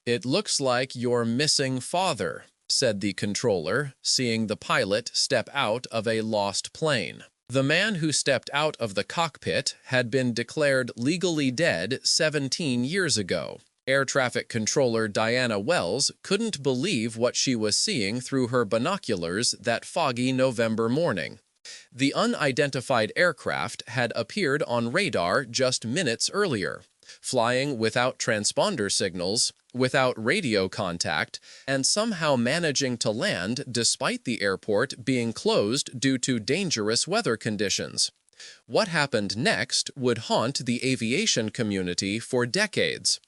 "It looks like your missing father," said the controller, seeing the pilot step out of a lost plane. The man who stepped out of the cockpit had been declared legally dead 17 years ago. Air traffic controller Diana Wells couldn't believe what she was seeing through her binoculars that foggy November morning. The unidentified aircraft had appeared on radar just minutes earlier, flying without transponder signals, without radio contact, and somehow managing to land despite the airport being closed due to dangerous weather conditions. What happened next would haunt the aviation community for decades.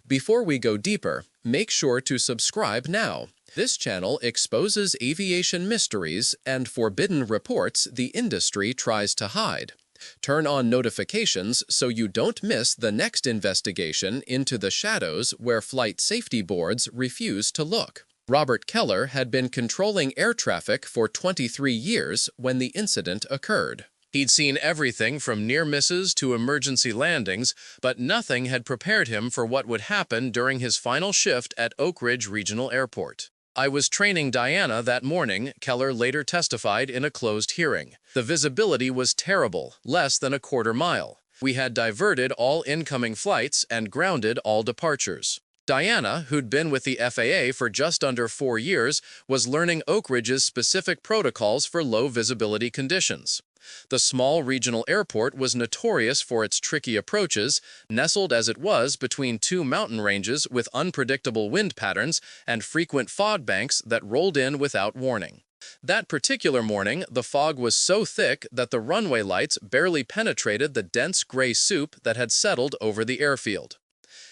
Before we go deeper, make sure to subscribe now. This channel exposes aviation mysteries and forbidden reports the industry tries to hide. Turn on notifications so you don't miss the next investigation into the shadows where flight safety boards refuse to look. Robert Keller had been controlling air traffic for 23 years when the incident occurred. He'd seen everything from near misses to emergency landings, but nothing had prepared him for what would happen during his final shift at Oak Ridge Regional Airport. "I was training Diana that morning," Keller later testified in a closed hearing. "The visibility was terrible, less than a quarter mile. We had diverted all incoming flights and grounded all departures." Diana, who'd been with the FAA for just under 4 years, was learning Oak Ridge's specific protocols for low visibility conditions. The small regional airport was notorious for its tricky approaches, nestled as it was between two mountain ranges with unpredictable wind patterns and frequent fog banks that rolled in without warning. That particular morning, the fog was so thick that the runway lights barely penetrated the dense gray soup that had settled over the airfield.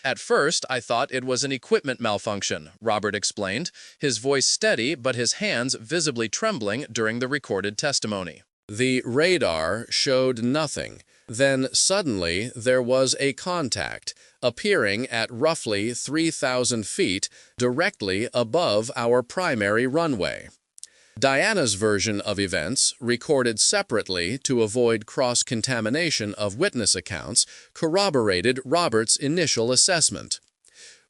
"At first, I thought it was an equipment malfunction," Robert explained, his voice steady but his hands visibly trembling during the recorded testimony. "The radar showed nothing. Then suddenly there was a contact, appearing at roughly 3,000 feet directly above our primary runway." Diana's version of events, recorded separately to avoid cross-contamination of witness accounts, corroborated Robert's initial assessment.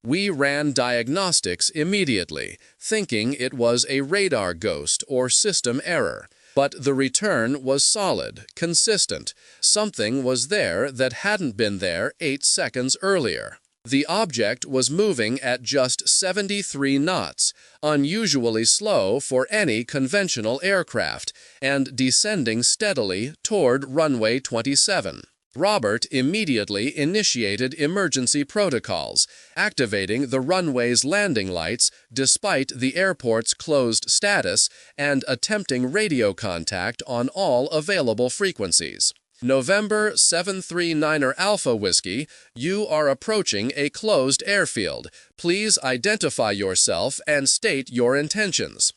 "We ran diagnostics immediately, thinking it was a radar ghost or system error. But the return was solid, consistent. Something was there that hadn't been there 8 seconds earlier. The object was moving at just 73 knots, unusually slow for any conventional aircraft, and descending steadily toward runway 27. Robert immediately initiated emergency protocols, activating the runway's landing lights despite the airport's closed status and attempting radio contact on all available frequencies. "November 739er Alpha Whiskey, you are approaching a closed airfield. Please identify yourself and state your intentions."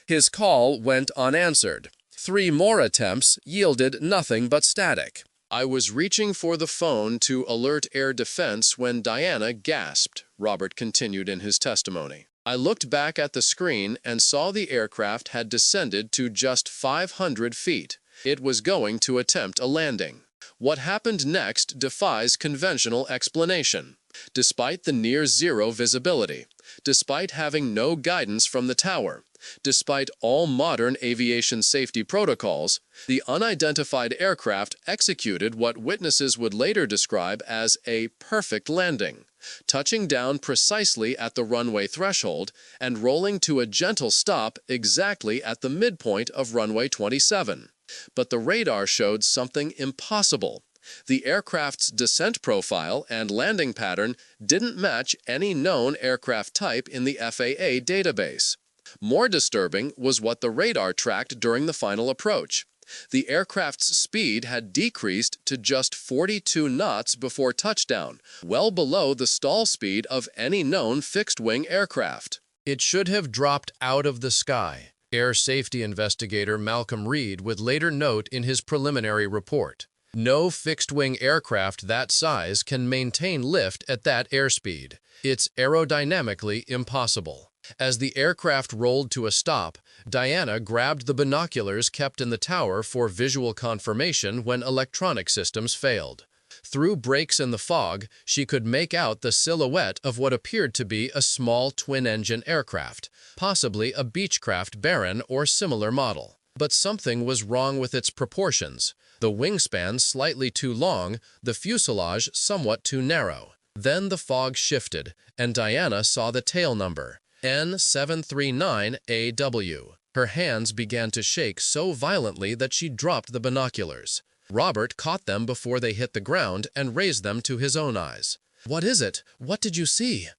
His call went unanswered. 3 more attempts yielded nothing but static. "I was reaching for the phone to alert air defense when Diana gasped," Robert continued in his testimony. "I looked back at the screen and saw the aircraft had descended to just 500 feet. It was going to attempt a landing. What happened next defies conventional explanation. Despite the near-zero visibility, despite having no guidance from the tower, despite all modern aviation safety protocols, the unidentified aircraft executed what witnesses would later describe as a perfect landing, touching down precisely at the runway threshold and rolling to a gentle stop exactly at the midpoint of runway 27. But the radar showed something impossible. The aircraft's descent profile and landing pattern didn't match any known aircraft type in the FAA database. More disturbing was what the radar tracked during the final approach. The aircraft's speed had decreased to just 42 knots before touchdown, well below the stall speed of any known fixed-wing aircraft. "It should have dropped out of the sky," air safety investigator Malcolm Reed would later note in his preliminary report. "No fixed-wing aircraft that size can maintain lift at that airspeed. It's aerodynamically impossible." As the aircraft rolled to a stop, Diana grabbed the binoculars kept in the tower for visual confirmation when electronic systems failed. Through breaks in the fog, she could make out the silhouette of what appeared to be a small twin-engine aircraft, possibly a Beechcraft Baron or similar model. But something was wrong with its proportions. The wingspan slightly too long, the fuselage somewhat too narrow. Then the fog shifted, and Diana saw the tail number, N739AW. Her hands began to shake so violently that she dropped the binoculars. Robert caught them before they hit the ground and raised them to his own eyes. "What is it? What did you see?"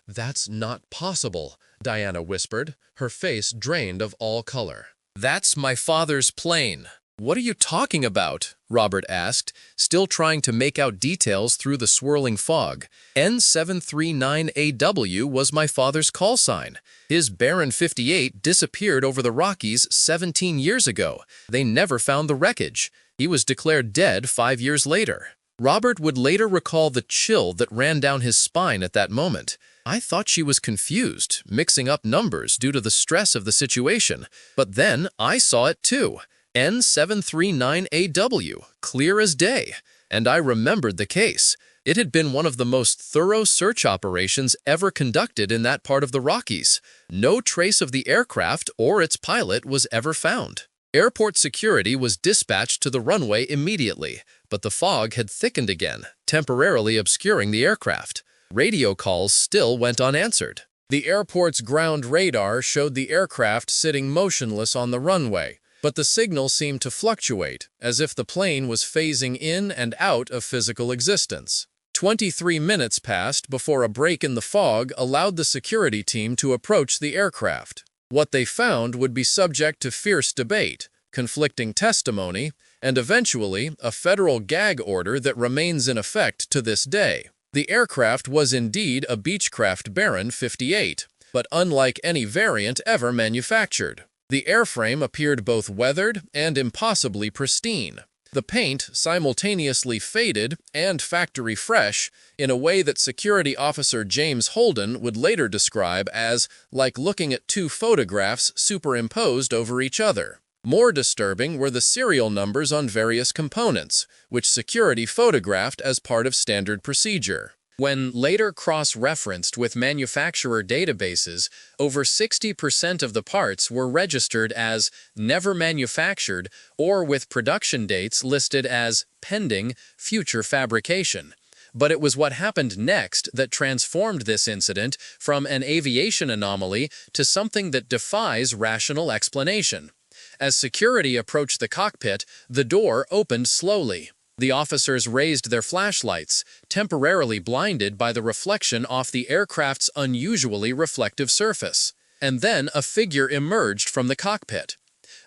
"That's not possible," Diana whispered, her face drained of all color. "That's my father's plane." "What are you talking about?" Robert asked, still trying to make out details through the swirling fog. N739AW was my father's call sign. His Baron 58 disappeared over the Rockies 17 years ago. They never found the wreckage. He was declared dead 5 years later. Robert would later recall the chill that ran down his spine at that moment. "I thought she was confused, mixing up numbers due to the stress of the situation. But then I saw it too. N739AW, clear as day. And I remembered the case. It had been one of the most thorough search operations ever conducted in that part of the Rockies. No trace of the aircraft or its pilot was ever found. Airport security was dispatched to the runway immediately, but the fog had thickened again, temporarily obscuring the aircraft. Radio calls still went unanswered. The airport's ground radar showed the aircraft sitting motionless on the runway, but the signal seemed to fluctuate, as if the plane was phasing in and out of physical existence. 23 minutes passed before a break in the fog allowed the security team to approach the aircraft. What they found would be subject to fierce debate, conflicting testimony, and eventually a federal gag order that remains in effect to this day. The aircraft was indeed a Beechcraft Baron 58, but unlike any variant ever manufactured. The airframe appeared both weathered and impossibly pristine. The paint simultaneously faded and factory fresh in a way that Security Officer James Holden would later describe as like looking at two photographs superimposed over each other. More disturbing were the serial numbers on various components, which security photographed as part of standard procedure. When later cross-referenced with manufacturer databases, over 60% of the parts were registered as never manufactured or with production dates listed as pending future fabrication. But it was what happened next that transformed this incident from an aviation anomaly to something that defies rational explanation. As security approached the cockpit, the door opened slowly. The officers raised their flashlights, temporarily blinded by the reflection off the aircraft's unusually reflective surface. And then a figure emerged from the cockpit.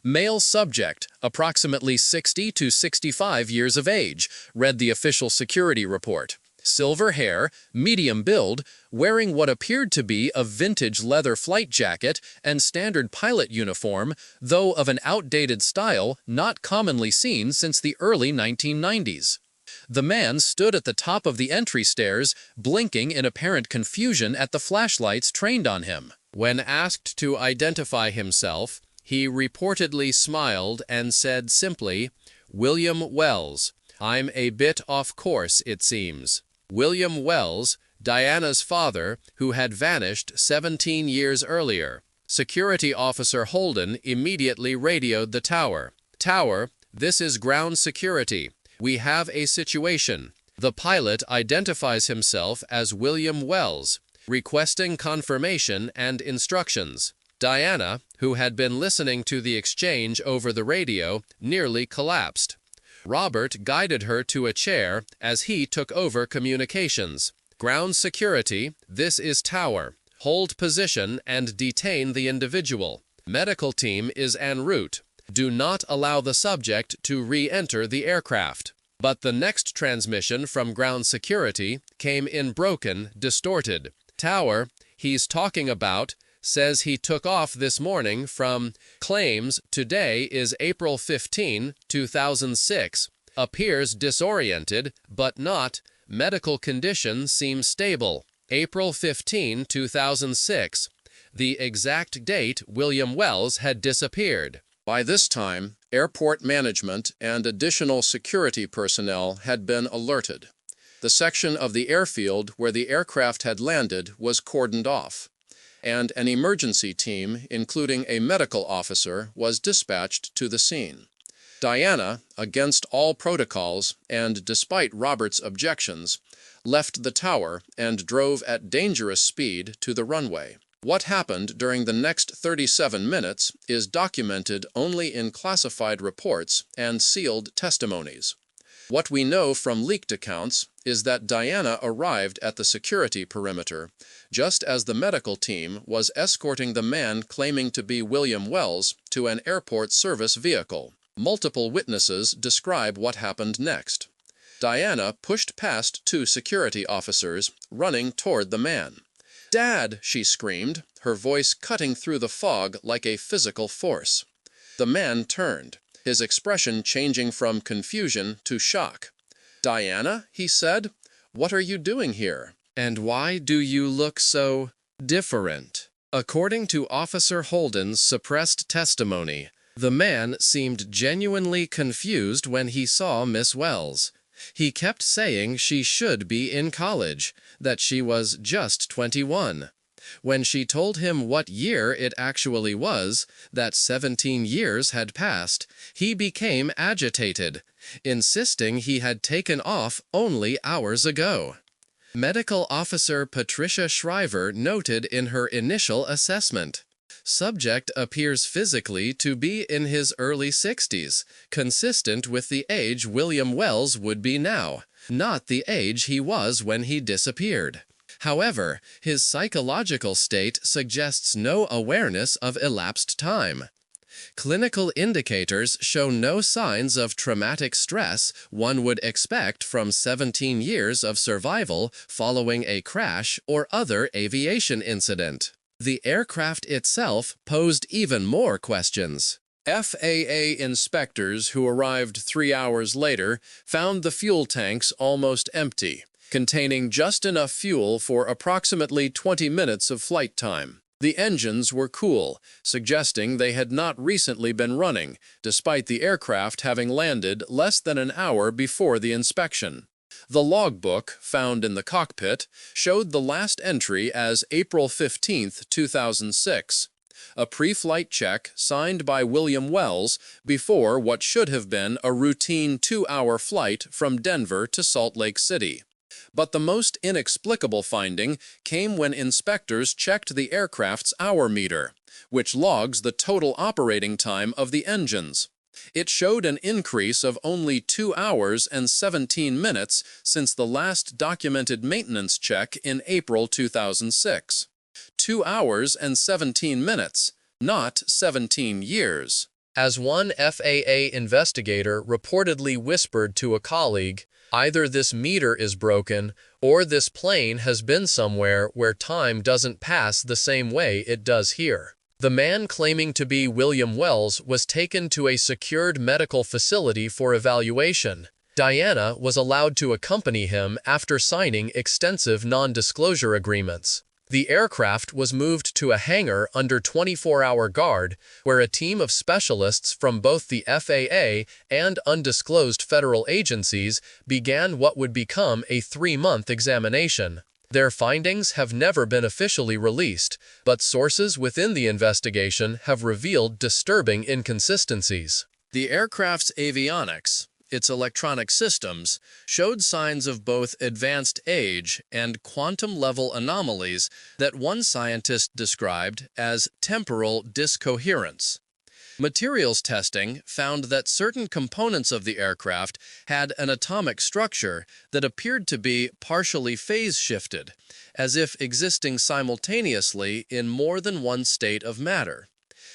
Male subject, approximately 60 to 65 years of age, read the official security report. Silver hair, medium build, wearing what appeared to be a vintage leather flight jacket and standard pilot uniform, though of an outdated style not commonly seen since the early 1990s. The man stood at the top of the entry stairs, blinking in apparent confusion at the flashlights trained on him. When asked to identify himself, he reportedly smiled and said simply, "William Wells. I'm a bit off course, it seems." William Wells, Diana's father, who had vanished 17 years earlier. Security Officer Holden immediately radioed the tower. "Tower, this is ground security. We have a situation." The pilot identifies himself as William Wells, requesting confirmation and instructions. Diana, who had been listening to the exchange over the radio, nearly collapsed. Robert guided her to a chair as he took over communications. "Ground security, this is Tower. Hold position and detain the individual. Medical team is en route. Do not allow the subject to re-enter the aircraft." But the next transmission from ground security came in broken, distorted. "Tower, he's talking about, says he took off this morning from, claims today is April 15, 2006, appears disoriented, but not, medical condition seems stable. April 15, 2006, the exact date William Wells had disappeared. By this time, airport management and additional security personnel had been alerted. The section of the airfield where the aircraft had landed was cordoned off, and an emergency team, including a medical officer, was dispatched to the scene. Diana, against all protocols and despite Robert's objections, left the tower and drove at dangerous speed to the runway. What happened during the next 37 minutes is documented only in classified reports and sealed testimonies. What we know from leaked accounts is that Diana arrived at the security perimeter just as the medical team was escorting the man claiming to be William Wells to an airport service vehicle. Multiple witnesses describe what happened next. Diana pushed past two security officers, running toward the man. "Dad!" she screamed, her voice cutting through the fog like a physical force. The man turned, his expression changing from confusion to shock. "Diana," he said, "what are you doing here? And why do you look so different?" According to Officer Holden's suppressed testimony, the man seemed genuinely confused when he saw Miss Wells. He kept saying she should be in college, that she was just 21. When she told him what year it actually was, that 17 years had passed, he became agitated, insisting he had taken off only hours ago. Medical Officer Patricia Shriver noted in her initial assessment, "Subject appears physically to be in his early 60s, consistent with the age William Wells would be now, not the age he was when he disappeared. However, his psychological state suggests no awareness of elapsed time. Clinical indicators show no signs of traumatic stress one would expect from 17 years of survival following a crash or other aviation incident." The aircraft itself posed even more questions. FAA inspectors who arrived 3 hours later found the fuel tanks almost empty, containing just enough fuel for approximately 20 minutes of flight time. The engines were cool, suggesting they had not recently been running, despite the aircraft having landed less than an hour before the inspection. The logbook, found in the cockpit, showed the last entry as April 15, 2006, a pre-flight check signed by William Wells before what should have been a routine 2-hour flight from Denver to Salt Lake City. But the most inexplicable finding came when inspectors checked the aircraft's hour meter, which logs the total operating time of the engines. It showed an increase of only 2 hours and 17 minutes since the last documented maintenance check in April 2006. 2 hours and 17 minutes, not 17 years. As one FAA investigator reportedly whispered to a colleague, "Either this meter is broken, or this plane has been somewhere where time doesn't pass the same way it does here." The man claiming to be William Wells was taken to a secured medical facility for evaluation. Diana was allowed to accompany him after signing extensive non-disclosure agreements. The aircraft was moved to a hangar under 24-hour guard, where a team of specialists from both the FAA and undisclosed federal agencies began what would become a 3-month examination. Their findings have never been officially released, but sources within the investigation have revealed disturbing inconsistencies. The aircraft's avionics, its electronic systems, showed signs of both advanced age and quantum-level anomalies that one scientist described as temporal discoherence. Materials testing found that certain components of the aircraft had an atomic structure that appeared to be partially phase-shifted, as if existing simultaneously in more than one state of matter.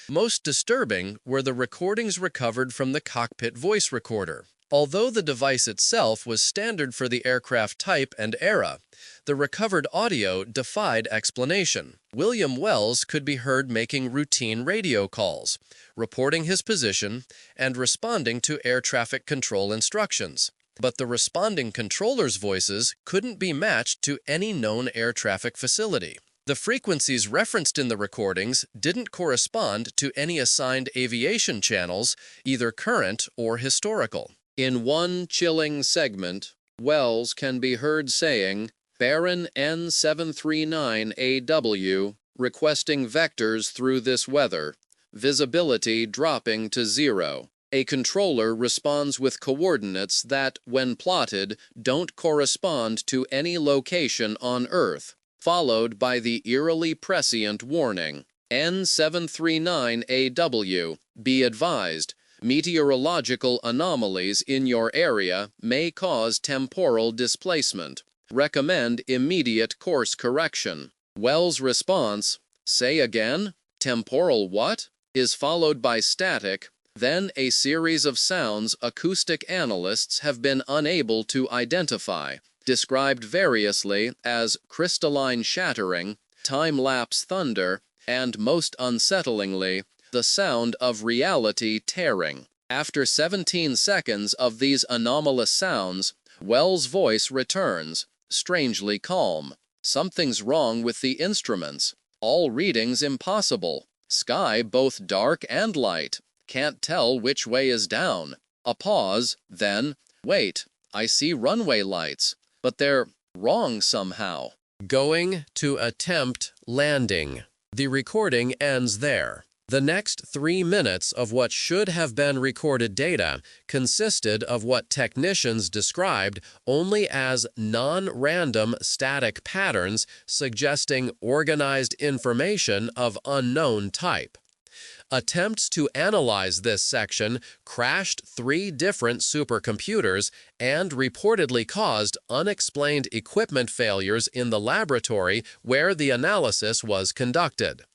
Most disturbing were the recordings recovered from the cockpit voice recorder. Although the device itself was standard for the aircraft type and era, the recovered audio defied explanation. William Wells could be heard making routine radio calls, reporting his position, and responding to air traffic control instructions. But the responding controllers' voices couldn't be matched to any known air traffic facility. The frequencies referenced in the recordings didn't correspond to any assigned aviation channels, either current or historical. In one chilling segment, Wells can be heard saying, "Baron N739AW requesting vectors through this weather, visibility dropping to 0. A controller responds with coordinates that, when plotted, don't correspond to any location on Earth, followed by the eerily prescient warning, N739AW, be advised, meteorological anomalies in your area may cause temporal displacement. Recommend immediate course correction." Wells' response, "Say again? Temporal what?" is followed by static, then a series of sounds acoustic analysts have been unable to identify, described variously as crystalline shattering, time-lapse thunder, and most unsettlingly, the sound of reality tearing. After 17 seconds of these anomalous sounds, Wells' voice returns, strangely calm. "Something's wrong with the instruments. All readings impossible. Sky both dark and light. Can't tell which way is down." A pause, then, "Wait, I see runway lights, but they're wrong somehow." Going to attempt landing. The recording ends there. The next 3 minutes of what should have been recorded data consisted of what technicians described only as non-random static patterns suggesting organized information of unknown type. Attempts to analyze this section crashed 3 different supercomputers and reportedly caused unexplained equipment failures in the laboratory where the analysis was conducted.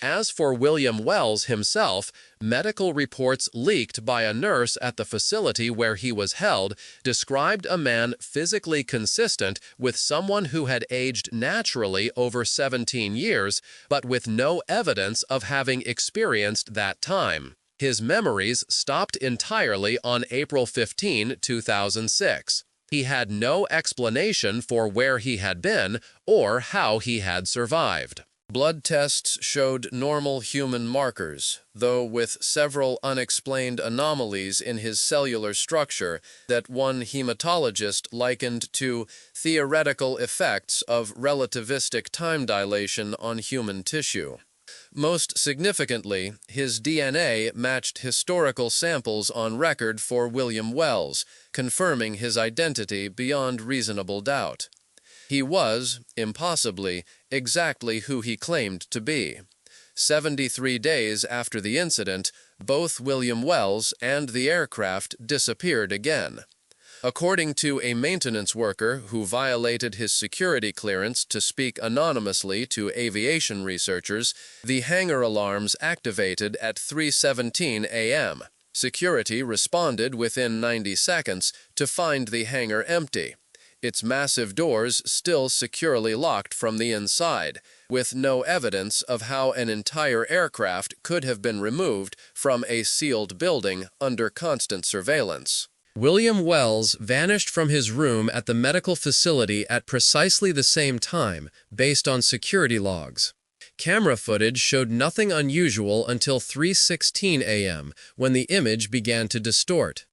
As for William Wells himself, medical reports leaked by a nurse at the facility where he was held described a man physically consistent with someone who had aged naturally over 17 years, but with no evidence of having experienced that time. His memories stopped entirely on April 15, 2006. He had no explanation for where he had been or how he had survived. Blood tests showed normal human markers, though with several unexplained anomalies in his cellular structure that one hematologist likened to theoretical effects of relativistic time dilation on human tissue. Most significantly, his DNA matched historical samples on record for William Wells, confirming his identity beyond reasonable doubt. He was, impossibly, exactly who he claimed to be. 73 days after the incident, both William Wells and the aircraft disappeared again. According to a maintenance worker who violated his security clearance to speak anonymously to aviation researchers, the hangar alarms activated at 3:17 a.m. Security responded within 90 seconds to find the hangar empty, its massive doors still securely locked from the inside, with no evidence of how an entire aircraft could have been removed from a sealed building under constant surveillance. William Wells vanished from his room at the medical facility at precisely the same time, based on security logs. Camera footage showed nothing unusual until 3:16 a.m., when the image began to distort.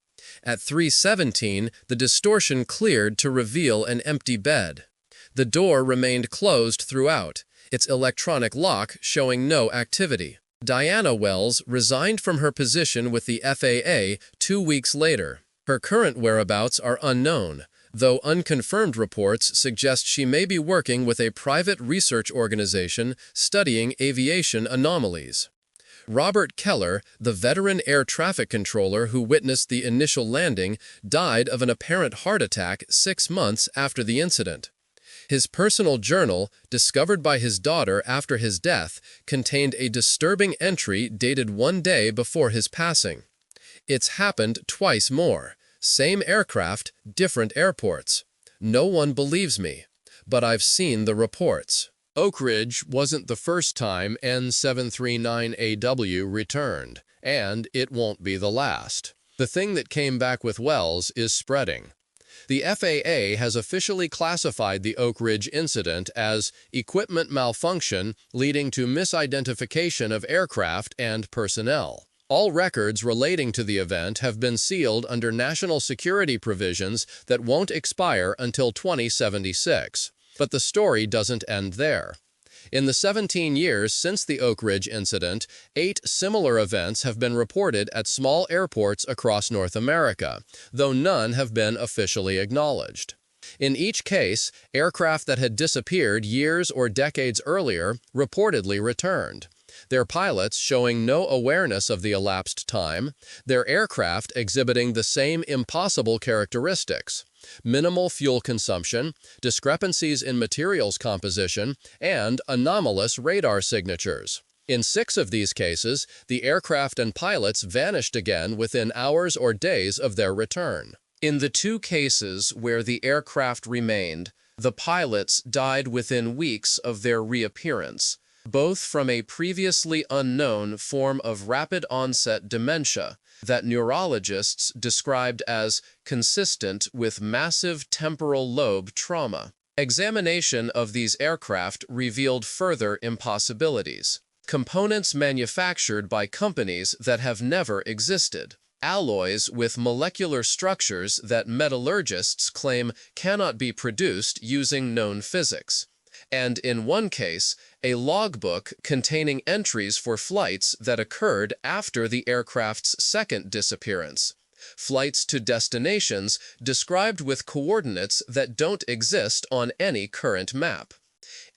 At 3:17, the distortion cleared to reveal an empty bed. The door remained closed throughout, its electronic lock showing no activity. Diana Wells resigned from her position with the FAA 2 weeks later. Her current whereabouts are unknown, though unconfirmed reports suggest she may be working with a private research organization studying aviation anomalies. Robert Keller, the veteran air traffic controller who witnessed the initial landing, died of an apparent heart attack 6 months after the incident. His personal journal, discovered by his daughter after his death, contained a disturbing entry dated 1 day before his passing. "It's happened twice more. Same aircraft, different airports. No one believes me, but I've seen the reports." Oak Ridge wasn't the first time N739AW returned, and it won't be the last. The thing that came back with Wells is spreading. The FAA has officially classified the Oak Ridge incident as equipment malfunction leading to misidentification of aircraft and personnel. All records relating to the event have been sealed under national security provisions that won't expire until 2076. But the story doesn't end there. In the 17 years since the Oak Ridge incident, 8 similar events have been reported at small airports across North America, though none have been officially acknowledged. In each case, aircraft that had disappeared years or decades earlier reportedly returned, their pilots showing no awareness of the elapsed time, their aircraft exhibiting the same impossible characteristics: minimal fuel consumption, discrepancies in materials composition, and anomalous radar signatures. In 6 of these cases, the aircraft and pilots vanished again within hours or days of their return. In the 2 cases where the aircraft remained, the pilots died within weeks of their reappearance, both from a previously unknown form of rapid-onset dementia that neurologists described as consistent with massive temporal lobe trauma. Examination of these aircraft revealed further impossibilities. Components manufactured by companies that have never existed. Alloys with molecular structures that metallurgists claim cannot be produced using known physics. And in one case, a logbook containing entries for flights that occurred after the aircraft's second disappearance. Flights to destinations described with coordinates that don't exist on any current map.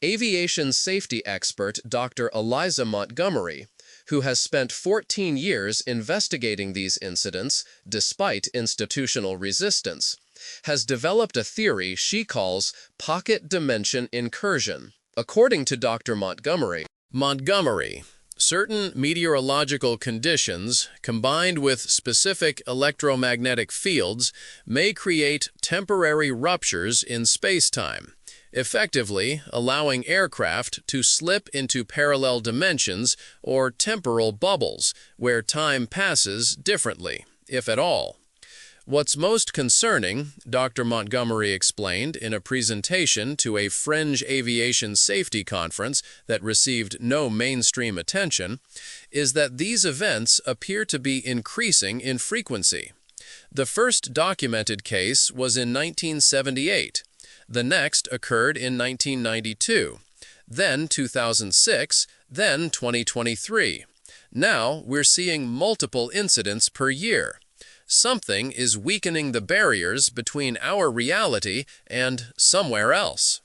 Aviation safety expert Dr. Eliza Montgomery, who has spent 14 years investigating these incidents despite institutional resistance, has developed a theory she calls pocket dimension incursion. According to Dr. Montgomery, certain meteorological conditions combined with specific electromagnetic fields may create temporary ruptures in space-time, effectively allowing aircraft to slip into parallel dimensions or temporal bubbles where time passes differently, if at all. What's most concerning, Dr. Montgomery explained in a presentation to a fringe aviation safety conference that received no mainstream attention, is that these events appear to be increasing in frequency. The first documented case was in 1978. The next occurred in 1992, then 2006, then 2023. Now we're seeing multiple incidents per year. Something is weakening the barriers between our reality and somewhere else.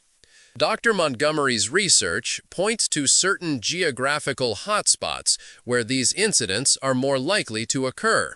Dr. Montgomery's research points to certain geographical hotspots where these incidents are more likely to occur,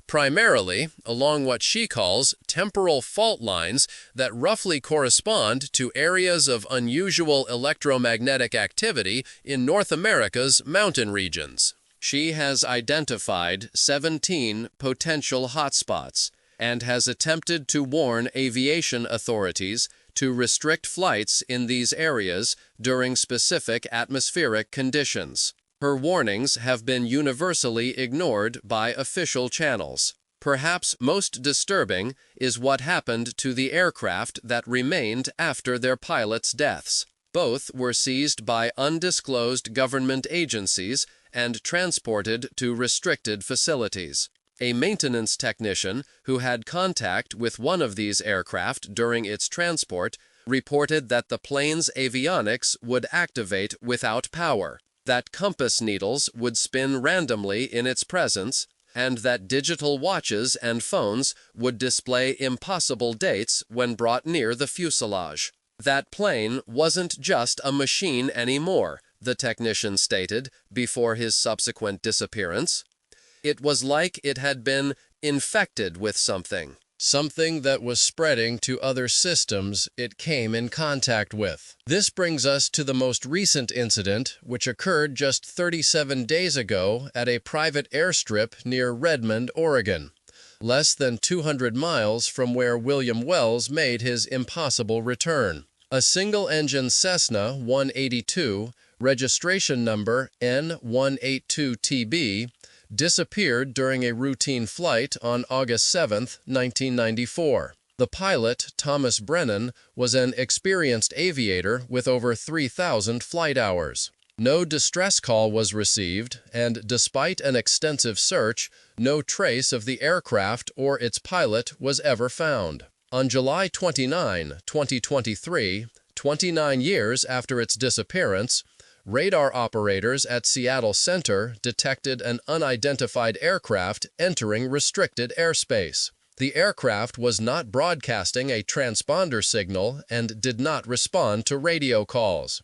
primarily along what she calls temporal fault lines that roughly correspond to areas of unusual electromagnetic activity in North America's mountain regions. She has identified 17 potential hotspots and has attempted to warn aviation authorities to restrict flights in these areas during specific atmospheric conditions. Her warnings have been universally ignored by official channels. Perhaps most disturbing is what happened to the aircraft that remained after their pilots' deaths. Both were seized by undisclosed government agencies and transported to restricted facilities. A maintenance technician who had contact with one of these aircraft during its transport reported that the plane's avionics would activate without power, that compass needles would spin randomly in its presence, and that digital watches and phones would display impossible dates when brought near the fuselage. That plane wasn't just a machine anymore, the technician stated before his subsequent disappearance. It was like it had been infected with something that was spreading to other systems it came in contact with. This brings us to the most recent incident, which occurred just 37 days ago at a private airstrip near Redmond, Oregon, less than 200 miles from where William Wells made his impossible return. A single-engine Cessna 182, registration number N182TB, disappeared during a routine flight on August 7, 1994. The pilot, Thomas Brennan, was an experienced aviator with over 3,000 flight hours. No distress call was received, and despite an extensive search, no trace of the aircraft or its pilot was ever found. On July 29, 2023, 29 years after its disappearance, radar operators at Seattle Center detected an unidentified aircraft entering restricted airspace. The aircraft was not broadcasting a transponder signal and did not respond to radio calls.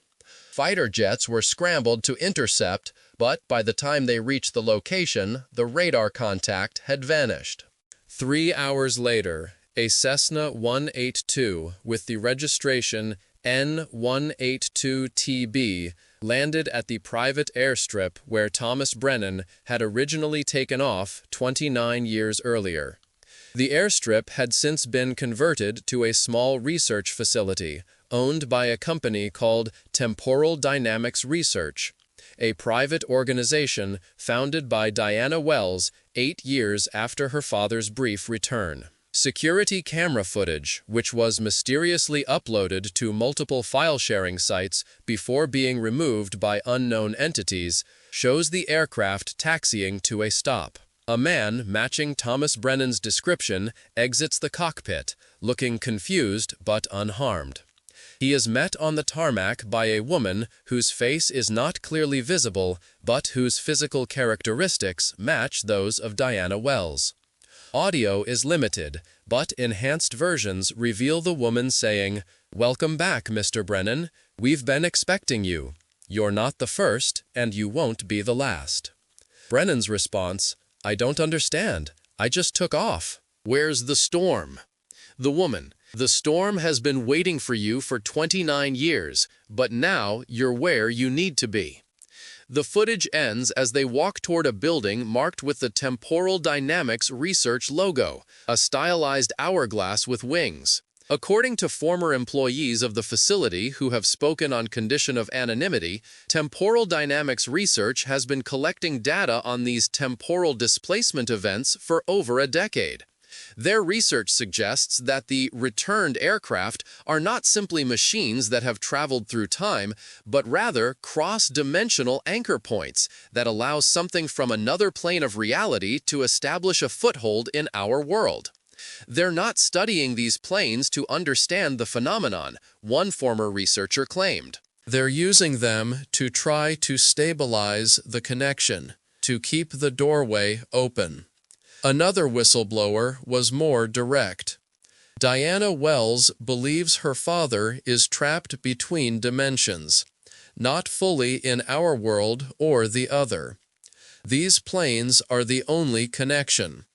Fighter jets were scrambled to intercept, but by the time they reached the location, the radar contact had vanished. 3 hours later, a Cessna 182 with the registration N182TB landed at the private airstrip where Thomas Brennan had originally taken off 29 years earlier. The airstrip had since been converted to a small research facility owned by a company called Temporal Dynamics Research, a private organization founded by Diana Wells 8 years after her father's brief return. Security camera footage, which was mysteriously uploaded to multiple file-sharing sites before being removed by unknown entities, shows the aircraft taxiing to a stop. A man matching Thomas Brennan's description exits the cockpit, looking confused but unharmed. He is met on the tarmac by a woman whose face is not clearly visible, but whose physical characteristics match those of Diana Wells. Audio is limited, but enhanced versions reveal the woman saying, "Welcome back, Mr. Brennan. We've been expecting you. You're not the first, and you won't be the last." Brennan's response, "I don't understand. I just took off." Where's the storm? The woman, "The storm has been waiting for you for 29 years, but now you're where you need to be." The footage ends as they walk toward a building marked with the Temporal Dynamics Research logo, a stylized hourglass with wings. According to former employees of the facility who have spoken on condition of anonymity, Temporal Dynamics Research has been collecting data on these temporal displacement events for over a decade. Their research suggests that the returned aircraft are not simply machines that have traveled through time, but rather cross-dimensional anchor points that allow something from another plane of reality to establish a foothold in our world. They're not studying these planes to understand the phenomenon, one former researcher claimed. They're using them to try to stabilize the connection, to keep the doorway open. Another whistleblower was more direct. Diana Wells believes her father is trapped between dimensions, not fully in our world or the other. These planes are the only connection,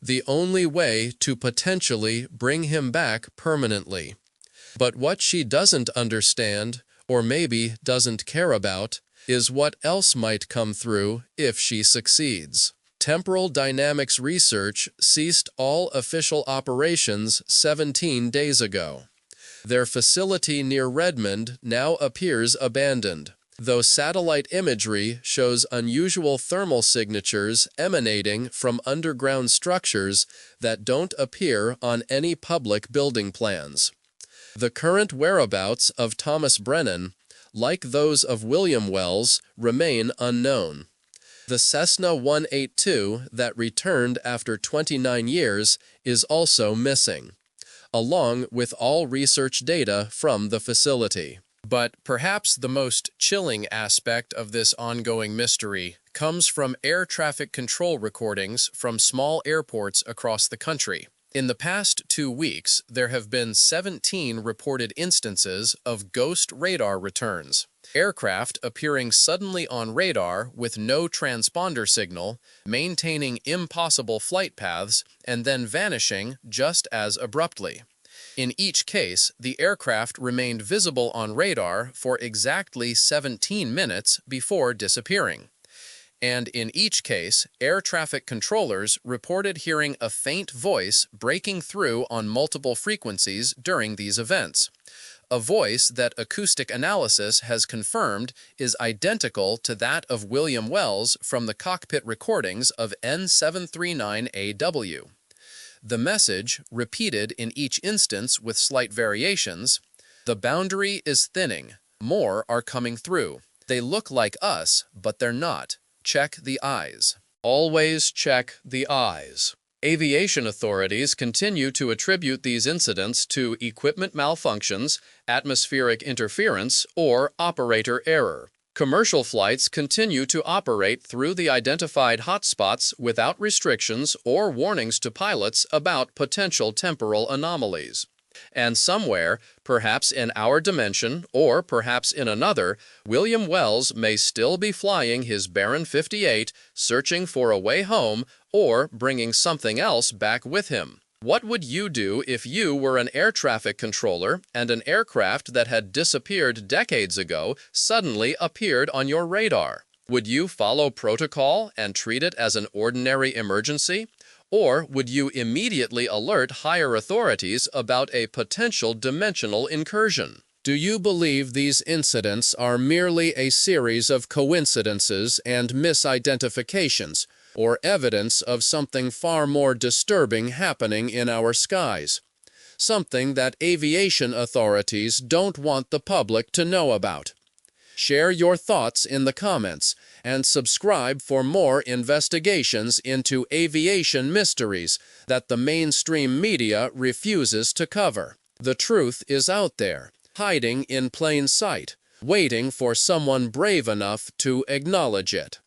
the only way to potentially bring him back permanently. But what she doesn't understand, or maybe doesn't care about, is what else might come through if she succeeds. Temporal Dynamics Research ceased all official operations 17 days ago. Their facility near Redmond now appears abandoned, though satellite imagery shows unusual thermal signatures emanating from underground structures that don't appear on any public building plans. The current whereabouts of Thomas Brennan, like those of William Wells, remain unknown. The Cessna 182 that returned after 29 years is also missing, along with all research data from the facility. But perhaps the most chilling aspect of this ongoing mystery comes from air traffic control recordings from small airports across the country. In the past 2 weeks, there have been 17 reported instances of ghost radar returns. Aircraft appearing suddenly on radar with no transponder signal, maintaining impossible flight paths, and then vanishing just as abruptly. In each case, the aircraft remained visible on radar for exactly 17 minutes before disappearing. And in each case, air traffic controllers reported hearing a faint voice breaking through on multiple frequencies during these events. A voice that acoustic analysis has confirmed is identical to that of William Wells from the cockpit recordings of N739AW. The message, repeated in each instance with slight variations: the boundary is thinning. More are coming through. They look like us, but they're not. Check the eyes. Always check the eyes. Aviation authorities continue to attribute these incidents to equipment malfunctions, atmospheric interference, or operator error. Commercial flights continue to operate through the identified hotspots without restrictions or warnings to pilots about potential temporal anomalies. And somewhere, perhaps in our dimension or perhaps in another, William Wells may still be flying his Baron 58, searching for a way home or bringing something else back with him. What would you do if you were an air traffic controller and an aircraft that had disappeared decades ago suddenly appeared on your radar? Would you follow protocol and treat it as an ordinary emergency? Or would you immediately alert higher authorities about a potential dimensional incursion? Do you believe these incidents are merely a series of coincidences and misidentifications, or evidence of something far more disturbing happening in our skies? Something that aviation authorities don't want the public to know about? Share your thoughts in the comments and subscribe for more investigations into aviation mysteries that the mainstream media refuses to cover. The truth is out there, hiding in plain sight, waiting for someone brave enough to acknowledge it.